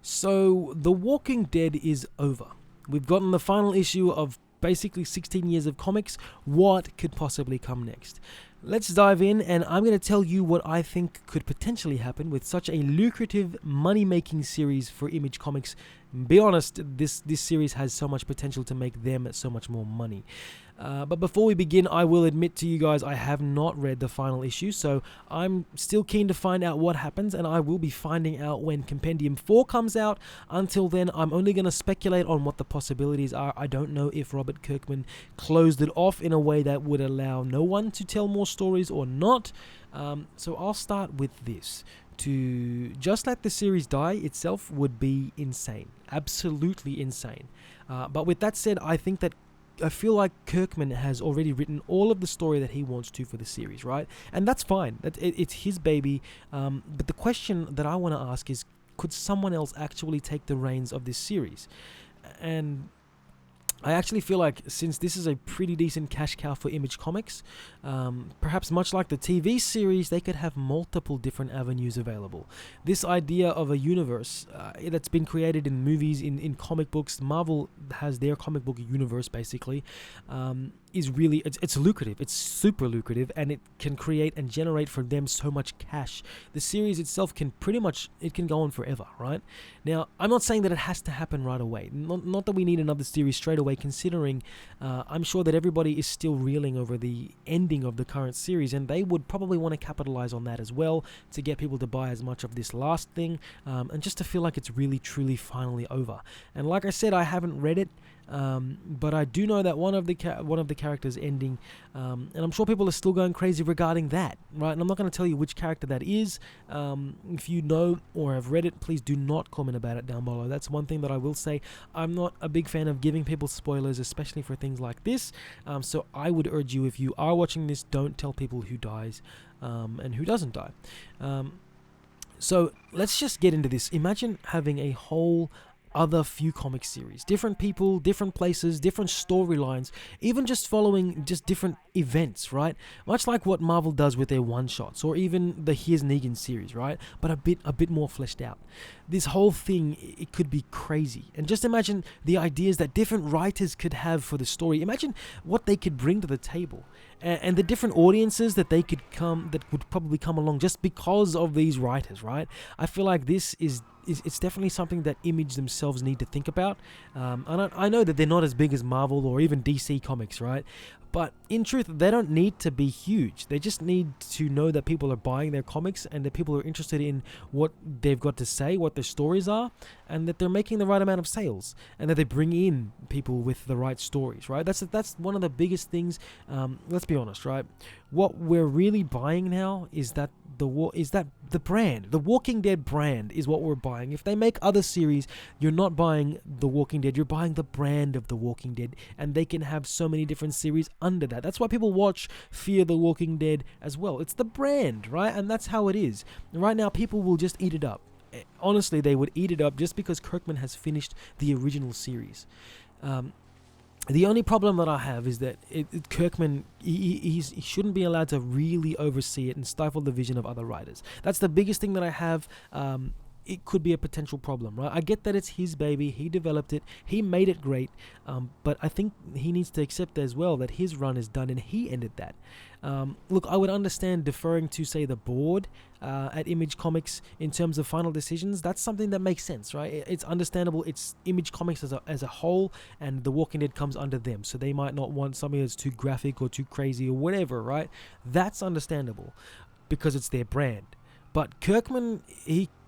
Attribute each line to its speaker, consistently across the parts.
Speaker 1: So, The Walking Dead is over. We've gotten the final issue of basically 16 years of comics. What could possibly come next? Let's dive in, and I'm going to tell you what I think could potentially happen with such a lucrative money-making series for Image Comics. Be honest, this series has so much potential to make them so much more money. But before we begin, I will admit to you guys I have not read the final issue, so I'm still keen to find out what happens, and I will be finding out when Compendium 4 comes out. Until then, I'm only going to speculate on what the possibilities are. I don't know if Robert Kirkman closed it off in a way that would allow no one to tell more stories or not. So I'll start with this. To just let the series die itself would be insane. Absolutely insane. But with that said, I feel like Kirkman has already written all of the story that he wants to for the series, right? And that's fine. It's his baby. But the question that I want to ask is, could someone else actually take the reins of this series? And I actually feel like, since this is a pretty decent cash cow for Image Comics, perhaps much like the TV series, they could have multiple different avenues available. This idea of a universe that's been created in movies, in comic books, Marvel has their comic book universe basically, is really, it's lucrative. It's super lucrative, and it can create and generate for them so much cash. The series itself can it can go on forever, right? Now, I'm not saying that it has to happen right away. Not that we need another series straight away, considering I'm sure that everybody is still reeling over the ending of the current series, and they would probably want to capitalize on that as well to get people to buy as much of this last thing, and just to feel like it's really, truly, finally over. And like I said, I haven't read it, but I do know that one of the characters ending, and I'm sure people are still going crazy regarding that, right? And I'm not going to tell you which character that is. If you know or have read it, please do not comment about it down below. That's one thing that I will say. I'm not a big fan of giving people spoilers, especially for things like this. So I would urge you, if you are watching this, don't tell people who dies and who doesn't die. So let's just get into this. Imagine having a whole other few comic series, different people, different places, different storylines, even just following just different events, right? Much like what Marvel does with their one-shots, or even the Here's Negan series, right? But a bit more fleshed out. This whole thing, it could be crazy. And just imagine the ideas that different writers could have for the story. Imagine what they could bring to the table, and the different audiences that would probably come along just because of these writers, right? I feel like this it's definitely something that Image themselves need to think about. I know that they're not as big as Marvel or even DC Comics, right? But in truth, they don't need to be huge. They just need to know that people are buying their comics, and that people are interested in what they've got to say, what their stories are, and that they're making the right amount of sales, and that they bring in people with the right stories, right? That's one of the biggest things. Let's be honest, right? What we're really buying now is that the brand, the Walking Dead brand, is what we're buying. If they make other series, you're not buying The Walking Dead, you're buying the brand of The Walking Dead, and they can have so many different series under that. That's why people watch Fear the Walking Dead as well. It's the brand, right? And that's how it is. Right now, people will just eat it up. Honestly, they would eat it up just because Kirkman has finished the original series. The only problem that I have is that Kirkman, he shouldn't be allowed to really oversee it and stifle the vision of other writers. That's the biggest thing that I have. It could be a potential problem, right? I get that it's his baby, he developed it, he made it great, but I think he needs to accept as well that his run is done and he ended that. Look, I would understand deferring to, say, the board at Image Comics in terms of final decisions. That's something that makes sense, right? It's understandable. It's Image Comics as a whole, and The Walking Dead comes under them, so they might not want something that's too graphic or too crazy or whatever, right? That's understandable because it's their brand. But Kirkman,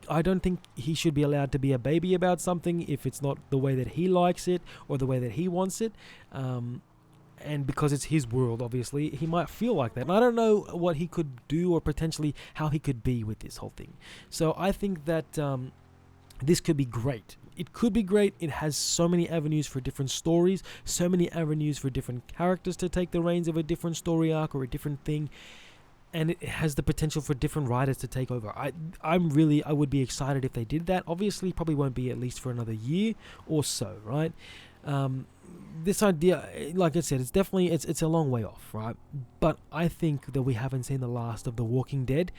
Speaker 1: I don't think he should be allowed to be a baby about something if it's not the way that he likes it or the way that he wants it. And because it's his world, obviously, he might feel like that. And I don't know what he could do or potentially how he could be with this whole thing. So I think that this could be great. It could be great. It has so many avenues for different stories, so many avenues for different characters to take the reins of a different story arc or a different thing. And it has the potential for different writers to take over. I would be excited if they did that. Obviously, probably won't be at least for another year or so, right? This idea, like I said, it's a long way off, right? But I think that we haven't seen the last of The Walking Dead.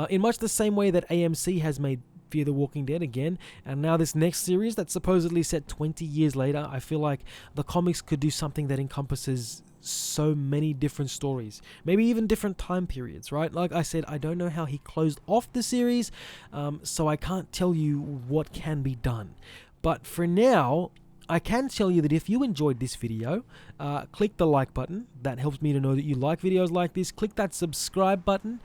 Speaker 1: In much the same way that AMC has made Fear the Walking Dead again, and now this next series that's supposedly set 20 years later. I feel like the comics could do something that encompasses so many different stories, maybe even different time periods, right? Like I said, I don't know how he closed off the series, so I can't tell you what can be done. But for now, I can tell you that if you enjoyed this video, click the like button. That helps me to know that you like videos like this. Click that subscribe button.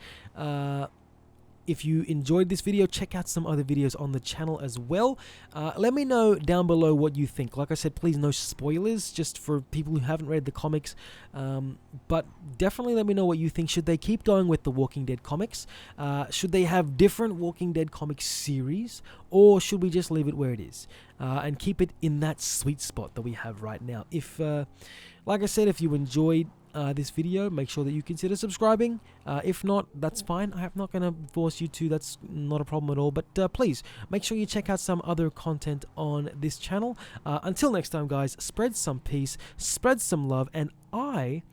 Speaker 1: If you enjoyed this video, check out some other videos on the channel as well. Let me know down below what you think. Like I said, please no spoilers, just for people who haven't read the comics. But definitely let me know what you think. Should they keep going with the Walking Dead comics? Should they have different Walking Dead comics series? Or should we just leave it where it is? And keep it in that sweet spot that we have right now. If, like I said, if you enjoyed this video, make sure that you consider subscribing. If not, that's fine. I'm not going to force you to. That's not a problem at all. But please make sure you check out some other content on this channel. Until next time, guys, spread some peace, spread some love, and I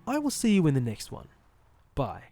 Speaker 1: will see you in the next one. Bye.